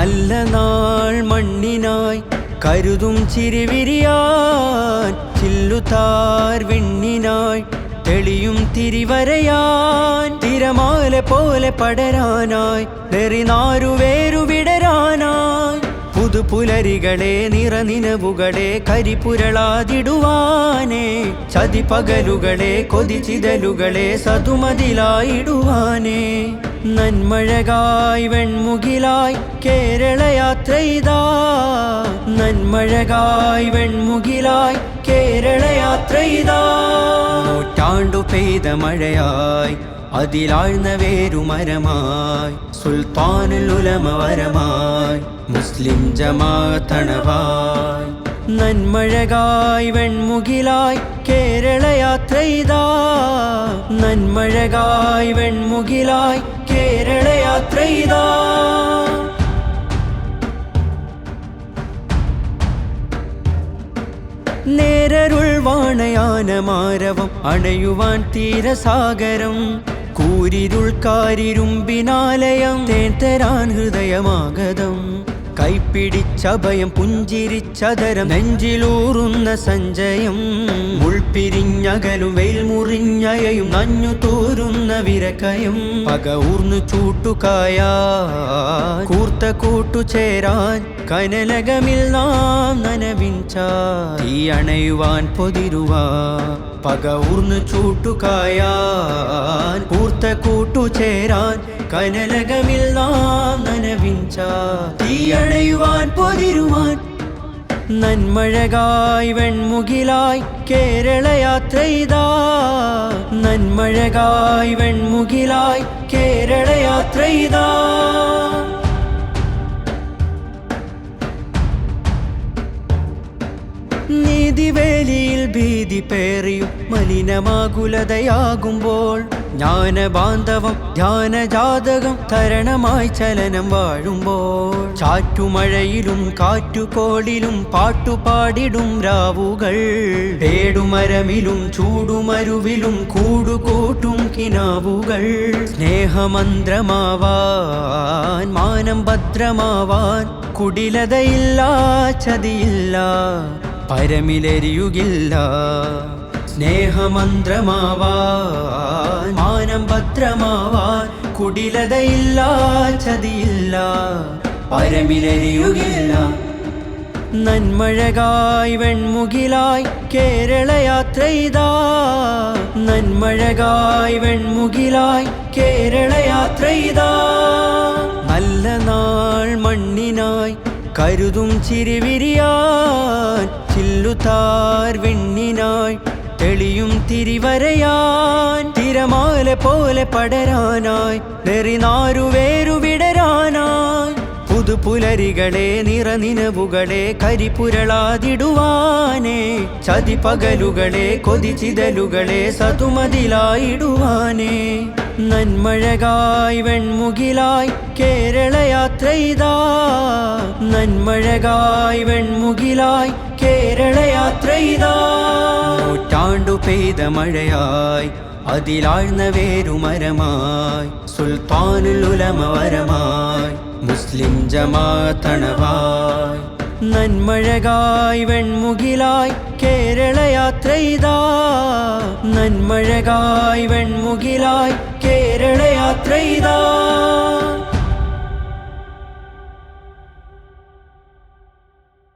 നല്ല നാൾ മണ്ണിനായി കരുതും ചിരിവിരിയാൻ, ചില്ലുതാർ വിണ്ണിനായി തെളിയും തിരിവരയാൻ, തിരമാല പോലെ പടരാനായി നെറിനാരുവേരു വിടരാനായി, പുതുപുലരികളെ നിറനിനവുകളെ കരിപുരളാതിടുവാനേ, ചതിപകലുകളെ കൊതിച്ചിതലുകളെ സതുമതിലായിടുവാനേ, നന്മഴകായി വെൺമുകിലായി കേരളയാത്രയിതാ, നന്മഴകായി വെൺമുകിലായി കേരളയാത്രയിതാ, നൂറ്റാണ്ടു പെയ്ത മഴയായി അതിലാഴ്ന്ന വേരുമരമായി, സുൽത്താനുൽ ഉലമ വരമായി മുസ്ലിം ജമാഅത്തണവായി, നന്മഴകായി വെൺമുകിലായി കേരളയാത്രയിതാ, നന്മഴകായി വെൺമുകിലായി കേരളയാത്രയിതാ. നേരരുൾ വാണയാനമാരവം അണയുവാൻ തീരസാഗരം, കൂരിരുൾ കാരിരുമ്പിനാലയം തേൻ ഹൃദയമാഗതം, കൈപ്പിടിച്ചഭയം പുഞ്ചിരിച്ചതരം നെഞ്ചിലൂറുന്ന സഞ്ചയം, മുൾപിരിഞ്ഞകലും വെയിൽ മുറിഞ്ഞയയും നഞ്ഞു തോരുന്ന വിരക്കയും, പക ഊർന്നു ചൂട്ടുകായ കൂർത്ത കൂട്ടുചേരാൻ കനലകമിൽ നാം നനവിഞ്ച തീ അണയുവാൻ പൊതിരുവാ, പക ഊർന്നു ചൂട്ടുകായാൻ കൂർത്ത കൂട്ടുചേരാൻ കനലകമിൽ നാം നനവിഞ്ച തീ അണയുവാൻ പൊതിരുവാൻ, നന്മഴകായി വെൺമുകിലായി കേരളയാത്രയിതാ, നന്മഴകായി വെൺമുകിലായി കേരളയാത്രയിതാ. നീതിവേലിയിൽ ഭീതി പേറിയും മലിനമാകുലതയാകുമ്പോൾ, ജ്ഞാനബാന്ധവം ധ്യാനജാതകം തരണമായി ചലനം വാഴുമ്പോൾ, ചാറ്റുമഴയിലും കാറ്റുകോളിലും പാട്ടുപാടിടും രാവുകൾ, പേടുമരമിലും ചൂടുമരുവിലും കൂടുകൂട്ടും കിനാവുകൾ, സ്നേഹമന്ത്രമാവാൻ മാനം ഭദ്രമാവാൻ കുടിലതയില്ല ചതിയില്ല പരമിലെരിയുകില്ല, സ്നേഹമന്ത്രമാവാൻ മാനം ഭദ്രമാവാൻ കുടിലതയില്ല ചതിയില്ല പരമിലെരിയുകില്ല, നന്മഴകായി വെൺമുകിലായി കേരളയാത്രയിതാ, നന്മഴകായി വെൺമുകിലായി കേരളയാത്രയിതാ. നല്ല നാൾ മണ്ണിനായി കരുതും ചിരിവിരിയാൻ, ചില്ലുതാർ വിണ്ണിനായി തെളിയും തിരിവരയാൻ, തിരമാല പോലെ പടരാനായി നെറിനാരുവേരു വിടരാനായി, പുതുപുലരികളെ നിറനിനവുകളെ കരിപുരളാതിടുവാനേ, ചതിപകലുകളെ കൊതിച്ചിതലുകളെ സതുമതിലായിടുവാനേ, നന്മഴകായി വെൺമുകിലായി കേരളയാത്രയിതാ, നന്മഴകായി വെൺമുകിലായി കേരളയാത്രയിതാ, നൂറ്റാണ്ടു പെയ്ത മഴയായി അതിലാഴ്ന്ന വേരുമരമായി, സുൽത്താനുൽ ഉലമ വരമായി മുസ്ലിം ജമാഅത്തണവായി, നന്മഴകായി വെൺമുകിലായി കേരളയാത്രയിതാ, നന്മഴകായി വെൺമുകിലായി കേരളയാത്രയിതാ.